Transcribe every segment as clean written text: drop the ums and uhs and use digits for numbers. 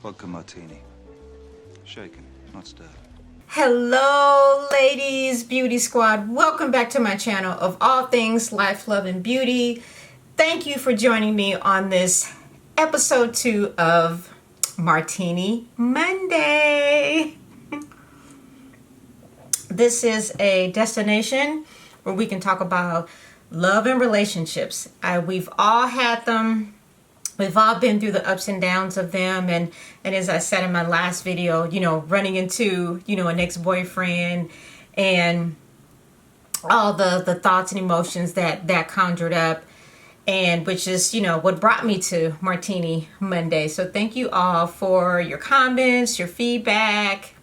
Vodka martini. Shaken, not stirred. Hello ladies, beauty squad. Welcome back to my channel of all things life, love, and beauty. Thank you for joining me on this episode 2 of Martini Monday. This is a destination where we can talk about love and relationships. We've all had them. We've all been through the ups and downs of them, and as I said in my last video, running into, an ex-boyfriend and all the thoughts and emotions that conjured up, and which is, what brought me to Martini Monday. So thank you all for your comments, your feedback.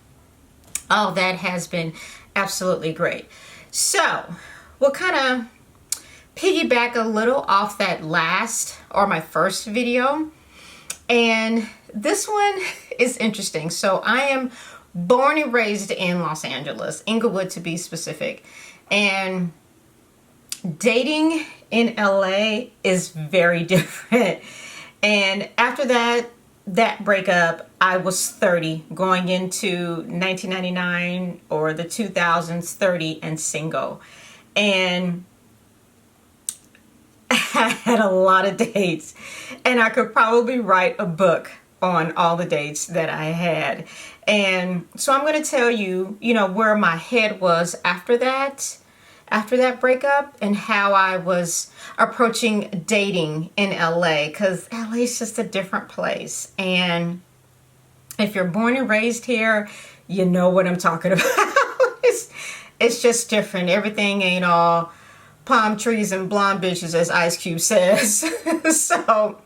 All that has been absolutely great. So we'll kind of piggyback a little off that last or my first video, and this one is interesting. So I am born and raised in Los Angeles, Inglewood to be specific, and dating in LA is very different. And after that breakup, I was 30 going into 1999 or the 2000s, 30 and single, and I had a lot of dates, and I could probably write a book on all the dates that I had. And so I'm going to tell you, where my head was after that breakup, and how I was approaching dating in LA, because LA is just a different place. And if you're born and raised here, you know what I'm talking about. It's just different. Everything ain't all palm trees and blonde bitches, as Ice Cube says. So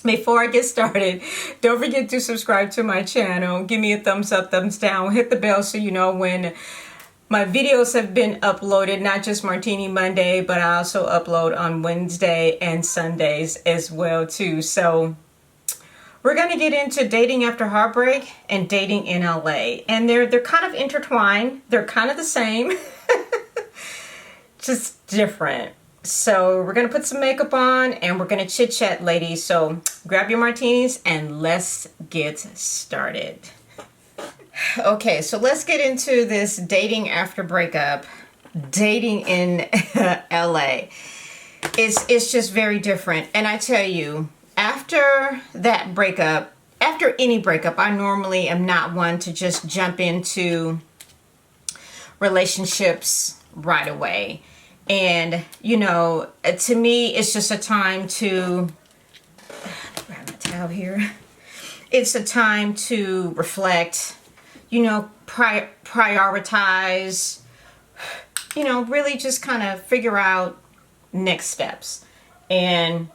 before I get started, don't forget to subscribe to my channel. Give me a thumbs up, thumbs down. Hit the bell so you know when my videos have been uploaded. Not just Martini Monday, but I also upload on Wednesday and Sundays as well too. So we're going to get into dating after heartbreak and dating in LA. And they're kind of intertwined. They're kind of the same. Just different. So we're gonna put some makeup on and we're gonna chit chat, ladies. So grab your martinis and let's get started. Okay, so let's get into this dating after breakup, dating in LA. It's just very different. And I tell you, after that breakup, after any breakup, I normally am not one to just jump into relationships right away. And to me, it's just a time to grab my towel here. It's a time to reflect, prioritize, really just kind of figure out next steps. And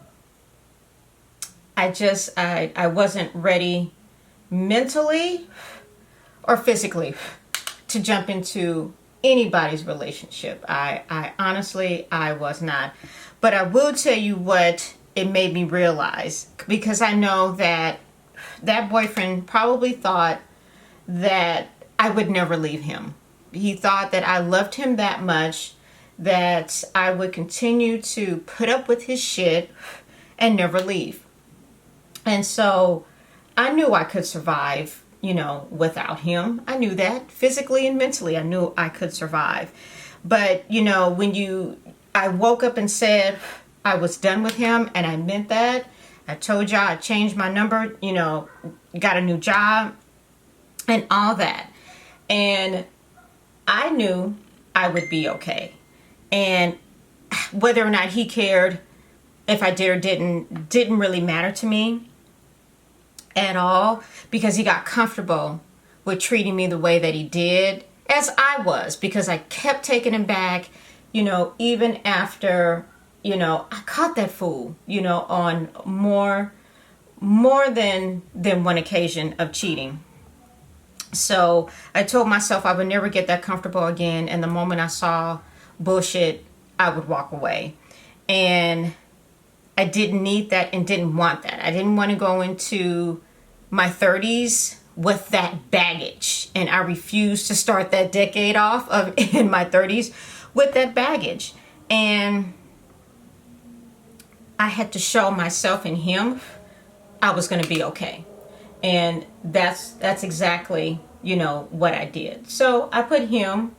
I wasn't ready mentally or physically to jump into anybody's relationship. I honestly, I was not. But I will tell you what it made me realize, because I know that boyfriend probably thought that I would never leave him. He thought that I loved him that much that I would continue to put up with his shit and never leave. And so I knew I could survive without him. I knew that physically and mentally. I knew I could survive. But, when I woke up and said I was done with him, and I meant that. I told y'all I changed my number, got a new job and all that. And I knew I would be okay. And whether or not he cared, if I did or didn't really matter to me at all, because he got comfortable with treating me the way that he did, as I was, because I kept taking him back, even after, I caught that fool, on more than one occasion of cheating. So I told myself I would never get that comfortable again, and the moment I saw bullshit, I would walk away. And I didn't need that and didn't want that. I didn't want to go into my 30s with that baggage, and I refused to start that decade off in my 30s with that baggage. And I had to show myself and him I was going to be okay. And that's exactly, you know, what I did. So I put him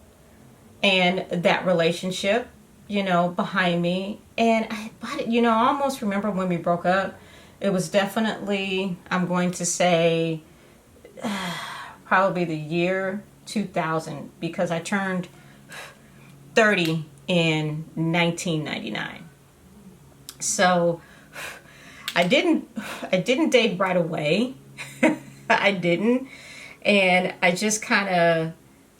and that relationship, you know, behind me. And you know, I almost remember when we broke up. It was definitely, I'm going to say, probably the year 2000, because I turned 30 in 1999. So I didn't date right away. I didn't. And I just kind of,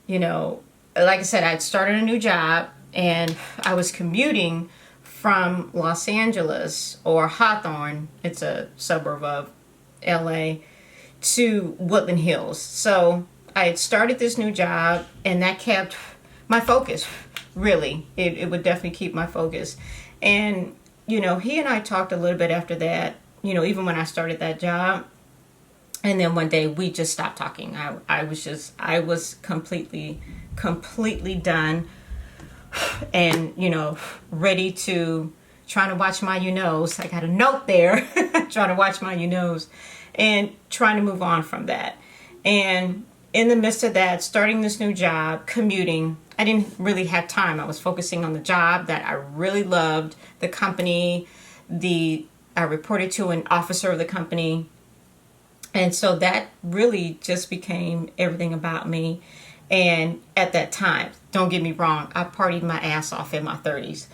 you know, like I said, I'd started a new job and I was commuting from Los Angeles, or Hawthorne, it's a suburb of LA, to Woodland Hills. So I had started this new job and that kept my focus, really. It would definitely keep my focus. And, you know, he and I talked a little bit after that, you know, even when I started that job. And then one day we just stopped talking. I was completely done, and, you know, ready to, trying to watch my you-knows. I got a note there, trying to watch my you-knows and trying to move on from that. And in the midst of that, starting this new job, commuting, I didn't really have time. I was focusing on the job that I really loved, the company, I reported to an officer of the company. And so that really just became everything about me. And at that time, don't get me wrong, I partied my ass off in my 30s.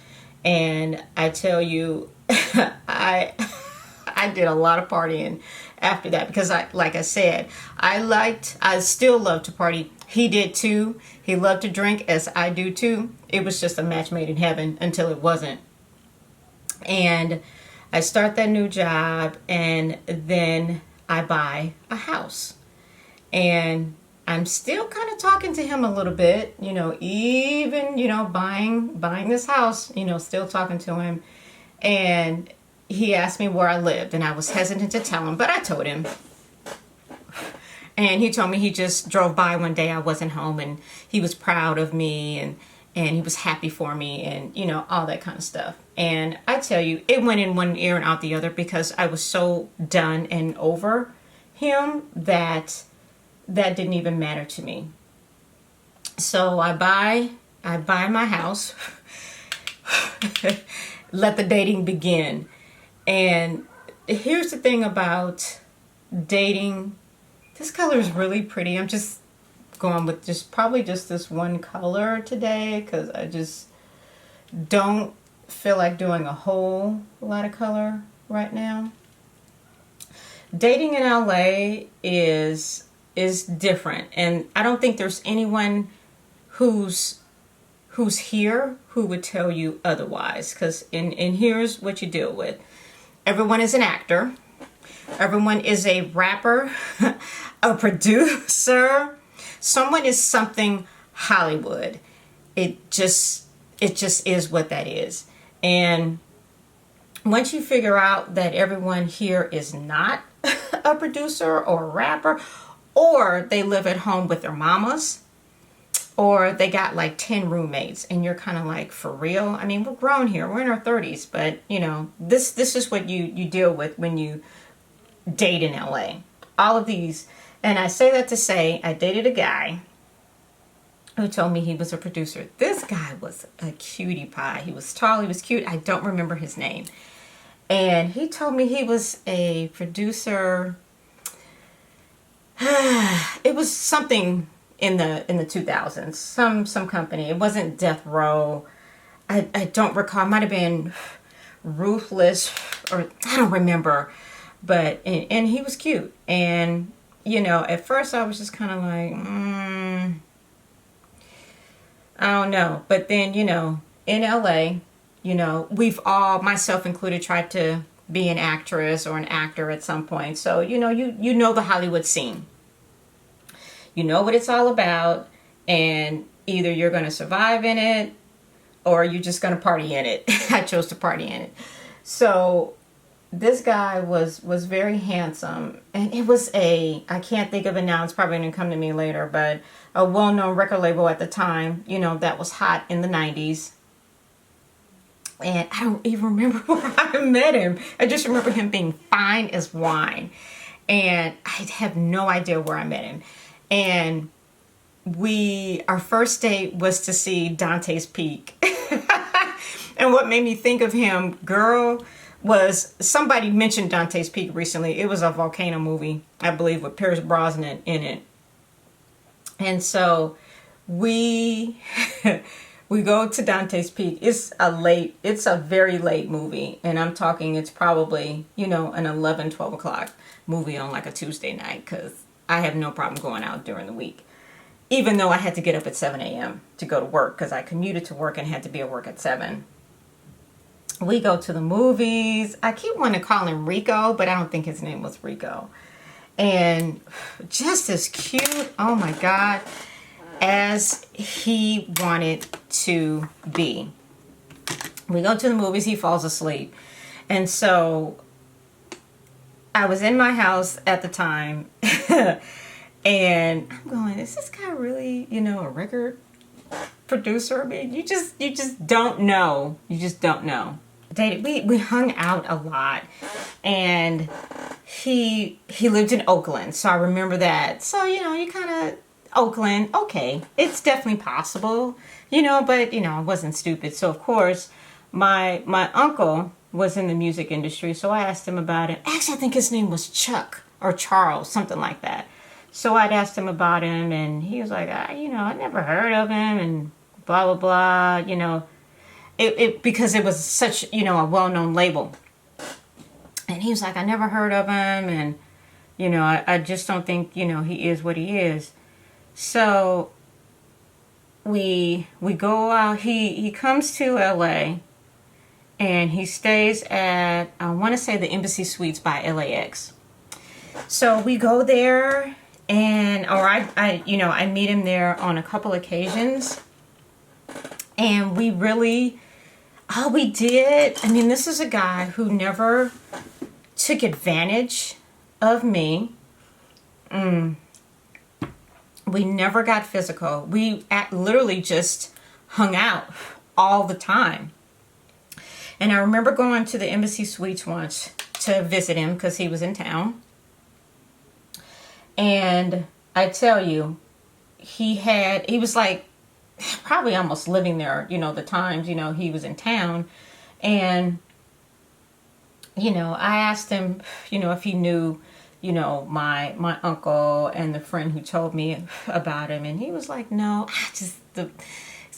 And I tell you, I did a lot of partying after that, because like I said, I still love to party. He did too. He loved to drink, as I do too. It was just a match made in heaven until it wasn't. And I start that new job, and then I buy a house. And I'm still kind of talking to him a little bit, you know, even, you know, buying this house, you know, still talking to him. And he asked me where I lived, and I was hesitant to tell him, but I told him. And he told me he just drove by one day, I wasn't home, and he was proud of me, and he was happy for me, and, you know, all that kind of stuff. And I tell you, it went in one ear and out the other, because I was so done and over him that didn't even matter to me. So I buy my house, let the dating begin. And here's the thing about dating. This color is really pretty. I'm just going with probably just this one color today, because I just don't feel like doing a whole lot of color right now. Dating in LA is different, and I don't think there's anyone who's here who would tell you otherwise, because in here's what you deal with. Everyone is an actor. Everyone is a rapper, a producer. Someone is something Hollywood. It just is what that is. And once you figure out that everyone here is not a producer or a rapper, or they live at home with their mamas, or they got like 10 roommates, and you're kind of like, for real? I mean, we're grown here. We're in our 30s, but, you know, this is what you deal with when you date in LA. All of these. And I say that to say, I dated a guy who told me he was a producer. This guy was a cutie pie. He was tall, he was cute. I don't remember his name. And he told me he was a producer. It was something in the 2000s, some company. It wasn't Death Row. I don't recall. It might have been Ruthless, or I don't remember. But and he was cute. And, you know, at first I was just kind of like, I don't know. But then, you know, in LA, you know, we've all, myself included, tried to be an actress or an actor at some point. So, you know, you know the Hollywood scene. You know what it's all about, and either you're going to survive in it or you're just going to party in it. I chose to party in it. So this guy was very handsome, and it was I can't think of it now, it's probably going to come to me later, but a well-known record label at the time, you know, that was hot in the 90s. And I don't even remember where I met him. I just remember him being fine as wine. And I have no idea where I met him. And our first date was to see Dante's Peak. And what made me think of him, girl, was somebody mentioned Dante's Peak recently. It was a volcano movie, I believe, with Pierce Brosnan in it. And so we we go to Dante's Peak. It's a very late movie. And I'm talking, it's probably, an 11, 12 o'clock movie on like a Tuesday night, because I have no problem going out during the week. Even though I had to get up at 7 a.m. to go to work, because I commuted to work and had to be at work at 7. We go to the movies. I keep wanting to call him Rico, but I don't think his name was Rico. And just as cute, oh my God, as he wanted to be. We go to the movies, he falls asleep. And so I was in my house at the time and I'm going, is this guy really, a record producer? I mean, you just don't know. You just don't know. We hung out a lot, and he lived in Oakland, so I remember that. So, you kind of, Oakland, okay, it's definitely possible, but, I wasn't stupid. So, of course, my uncle was in the music industry, so I asked him about it. Actually, I think his name was Chuck or Charles, something like that. So I'd asked him about him, and he was like, I never heard of him, and blah, blah, blah, because it was such, a well-known label. And he was like, I never heard of him, and, I just don't think, he is what he is. So we go out, he comes to LA, and he stays at, I want to say, the Embassy Suites by LAX. So we go there, and, I meet him there on a couple occasions, and we really, all we did, this is a guy who never took advantage of me. We never got physical. We literally just hung out all the time. And I remember going to the Embassy Suites once to visit him because he was in town. And I tell you, he was like probably almost living there, the times, he was in town. And, I asked him, if he knew, my uncle and the friend who told me about him. And he was like, no, it's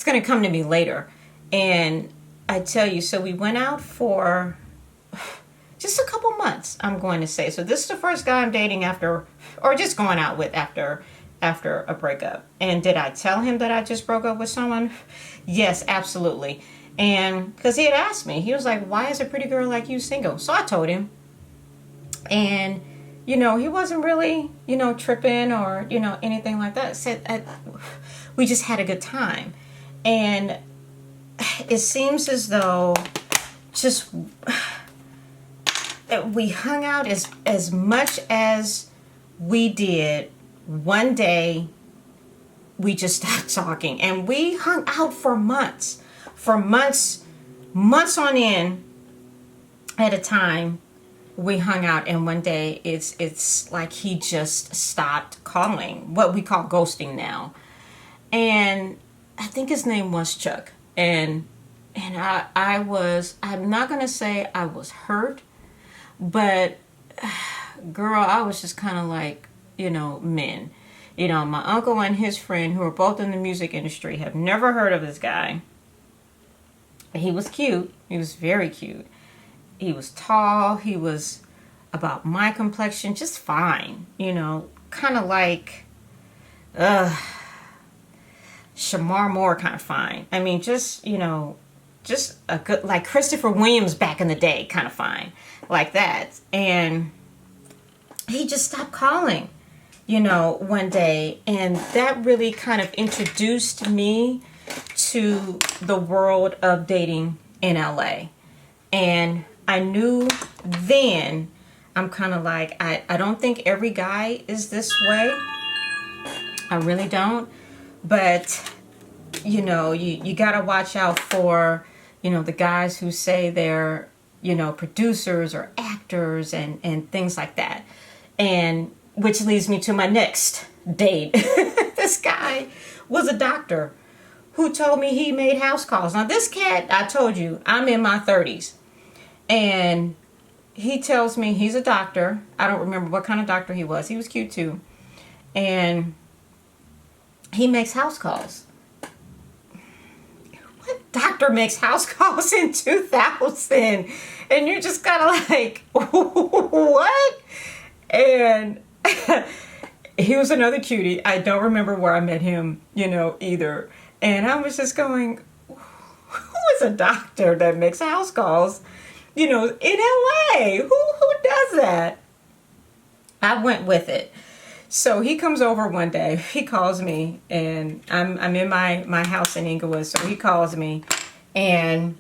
going to come to me later. And I tell you, so we went out for just a couple months, I'm going to say. So this is the first guy I'm dating after, or just going out with after a breakup. And did I tell him that I just broke up with someone? Yes, absolutely. And because he had asked me, he was like, why is a pretty girl like you single? So I told him. And, he wasn't really, tripping or, anything like that. Said we just had a good time. And it seems as though just we hung out as much as we did. One day we just stopped talking, and we hung out for months on end at a time. We hung out, and one day it's like he just stopped calling, what we call ghosting now. And I think his name was Chuck. And I'm not going to say I was hurt, but girl, I was just kind of like, men. My uncle and his friend, who are both in the music industry, have never heard of this guy. He was cute. He was very cute. He was tall. He was about my complexion, just fine. Kind of like Shamar Moore kind of fine. Just a good, like Christopher Williams back in the day kind of fine. Like that. And he just stopped calling, one day. And that really kind of introduced me to the world of dating in LA. And I knew then, I'm kind of like, I don't think every guy is this way. I really don't. But, you got to watch out for, the guys who say they're, producers or actors and things like that. And which leads me to my next date. This guy was a doctor who told me he made house calls. Now this cat, I told you, I'm in my 30s. And he tells me he's a doctor. I don't remember what kind of doctor he was. He was cute too. And he makes house calls. What doctor makes house calls in 2000? And you're just kind of like, what? And he was another cutie. I don't remember where I met him, either. And I was just going, who is a doctor that makes house calls, in LA? Who does that? I went with it. So he comes over one day. He calls me, and I'm in my house in Inglewood. So he calls me, and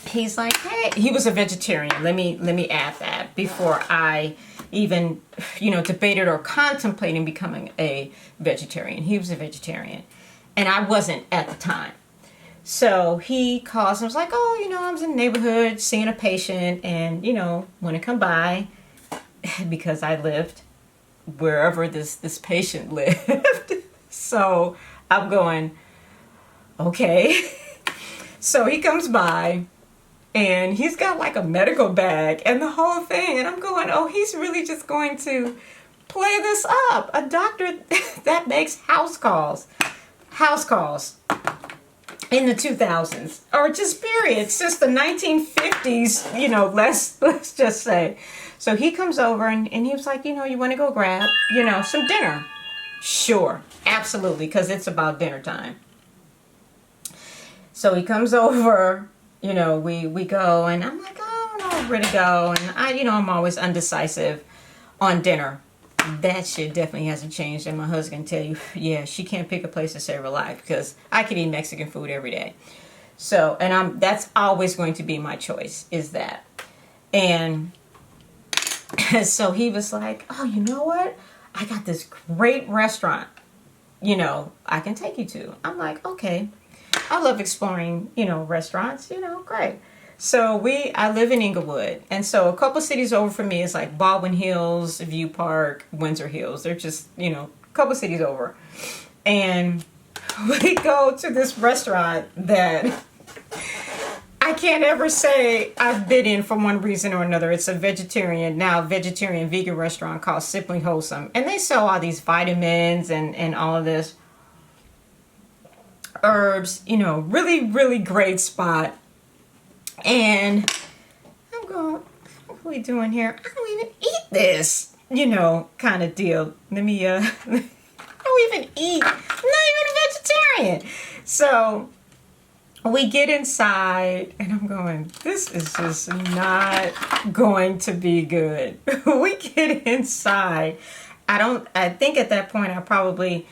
he's like, hey, he was a vegetarian. Let me add that before I even, debated or contemplating becoming a vegetarian. He was a vegetarian, and I wasn't at the time. So he calls and was like, oh, I was in the neighborhood seeing a patient, and, want to come by because I lived wherever this patient lived. So I'm going, okay. So he comes by, and he's got like a medical bag and the whole thing. And I'm going, oh, he's really just going to play this up. A doctor that makes house calls in the 2000s, or just period. It's just the 1950s, let's just say. So he comes over and he was like, you want to go grab, some dinner? Sure, absolutely, because it's about dinner time. So he comes over, we go, and I'm like, oh, I don't know where to go. And I'm always undecisive on dinner. That shit definitely hasn't changed. And my husband can tell you, yeah, she can't pick a place to save her life, because I could eat Mexican food every day. So, and that's always going to be my choice, is that. And so he was like, oh, you know what? I got this great restaurant, I can take you to. I'm like, okay. I love exploring, restaurants, great. So I live in Inglewood. And so a couple cities over from me is like Baldwin Hills, View Park, Windsor Hills. They're just, a couple cities over. And we go to this restaurant that I can't ever say I've been in for one reason or another. It's a vegetarian vegan restaurant called Simply Wholesome. And they sell all these vitamins and all of this. Herbs, really, really great spot. And I'm going, what are we doing here? I don't even eat this, kind of deal. Let me, I don't even eat. I'm not even a vegetarian. So we get inside, and I'm going, this is just not going to be good. We get inside. I think at that point I probably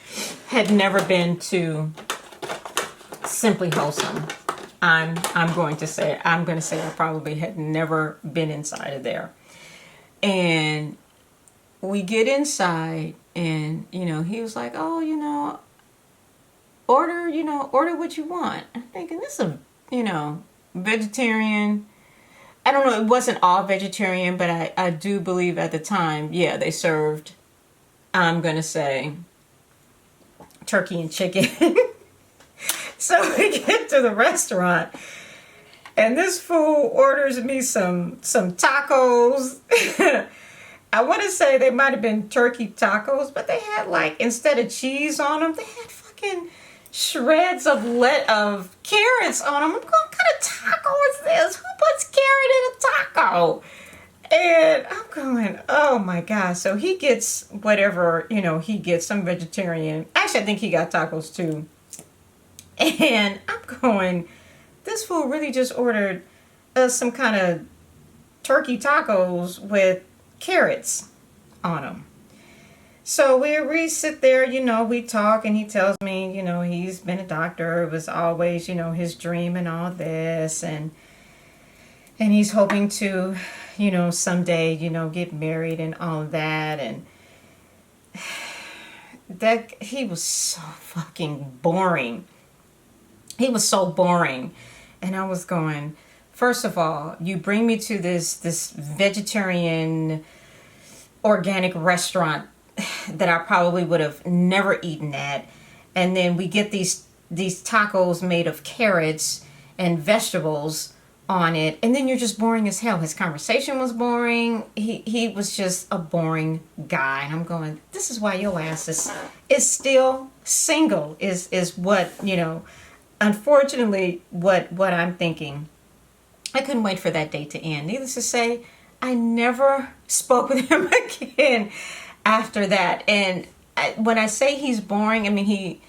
had never been to Simply Wholesome. I'm going to say I probably had never been inside of there. And we get inside, and he was like, oh, order what you want. I'm thinking, this is a vegetarian. I don't know, it wasn't all vegetarian, but I do believe at the time, yeah, they served, I'm gonna say, turkey and chicken. So we get to the restaurant, and this fool orders me some tacos. I want to say they might have been turkey tacos, but they had, like, instead of cheese on them, they had fucking shreds of carrots on them. I'm going, what kind of taco is this? Who puts carrot in a taco? And I'm going, oh my God. So he gets whatever, he gets, some vegetarian. Actually, I think he got tacos too. And I'm going, this fool really just ordered some kind of turkey tacos with carrots on them. So we sit there, we talk, and he tells me, he's been a doctor. It was always, his dream and all this. And he's hoping to, someday, get married and all of that. And that he was so fucking boring. He was so boring. And I was going, first of all, you bring me to this vegetarian organic restaurant that I probably would have never eaten at. And then we get these tacos made of carrots and vegetables on it, and then you're just boring as hell. His conversation was boring. He was just a boring guy, and I'm going, this is why your ass is still single, is what, you know, unfortunately what I'm thinking. I couldn't wait for that date to end. Needless to say, I never spoke with him again after that. And when I say he's boring, I mean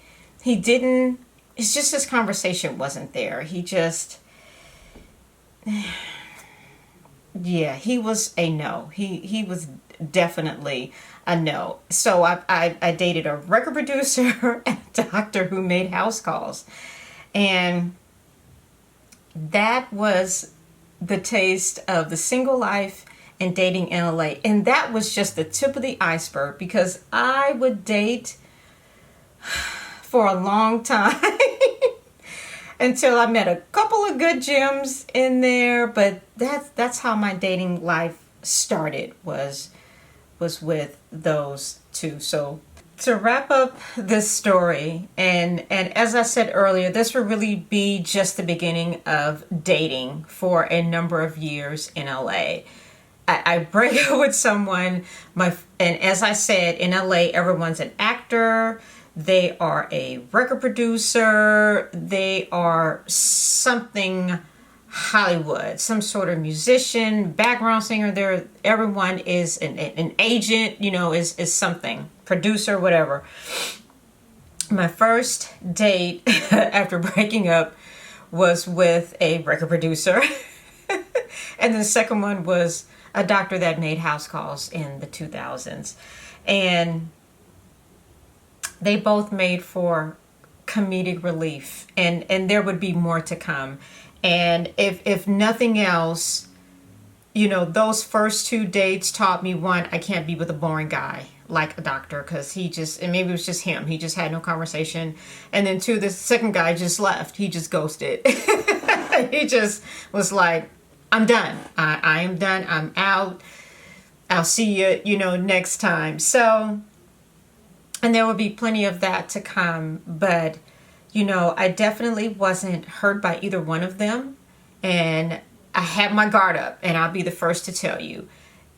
he didn't, it's just his conversation wasn't there. He just, yeah, he was a no. He was definitely a no. So I dated a record producer and a doctor who made house calls. And that was the taste of the single life and dating in LA. And that was just the tip of the iceberg, because I would date for a long time until I met a couple of good gems in there. But that's how my dating life started, was with those two. So to wrap up this story, and as I said earlier, this will really be just the beginning of dating for a number of years in LA. I break up with someone, and as I said, in LA, everyone's an actor. They are a record producer. They are something Hollywood, some sort of musician, background singer. Everyone is an agent, you know, is something, producer, whatever. My first date after breaking up was with a record producer. And the second one was a doctor that made house calls in the 2000s. And they both made for comedic relief, and there would be more to come. And if nothing else, you know, those first two dates taught me, one, I can't be with a boring guy like a doctor, because and maybe it was just him, he just had no conversation. And then two, the second guy just left. He just ghosted. He just was like, I'm done. I am done. I'm out. I'll see you, you know, next time. So, and there will be plenty of that to come. But, you know, I definitely wasn't hurt by either one of them. And I had my guard up, and I'll be the first to tell you.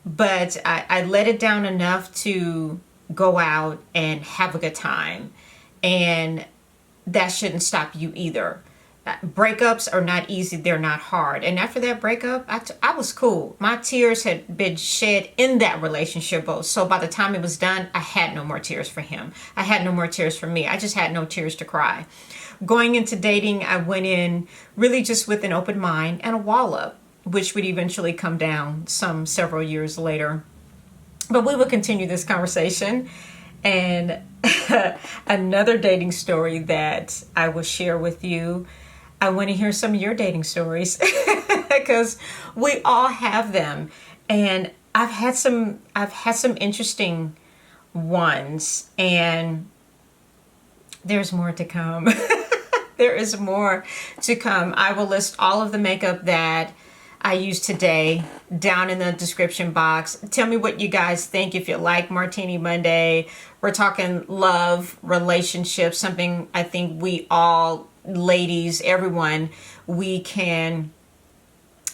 But I let it down enough to go out and have a good time. And that shouldn't stop you either. Breakups are not easy. They're not hard. And after that breakup, I was cool. My tears had been shed in that relationship. So by the time it was done, I had no more tears for him. I had no more tears for me. I just had no tears to cry. Going into dating, I went in really just with an open mind and a wall up, which would eventually come down several years later. But we will continue this conversation. And another dating story that I will share with you, I want to hear some of your dating stories, because we all have them. And I've had some interesting ones, and there's more to come. There is more to come. I will list all of the makeup that I used today down in the description box. Tell me what you guys think. If you like Martini Monday, we're talking love, relationships, something I think we all, ladies, everyone, we can,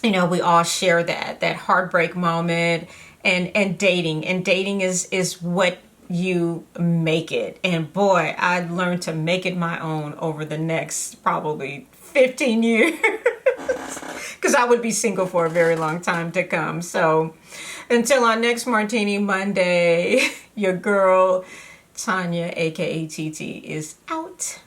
you know, we all share that heartbreak moment, and dating. And dating is what you make it. And boy, I learned to make it my own over the next probably 15 years. Because I would be single for a very long time to come. So until our next Martini Monday, your girl Tanya, aka TeeTee, is out.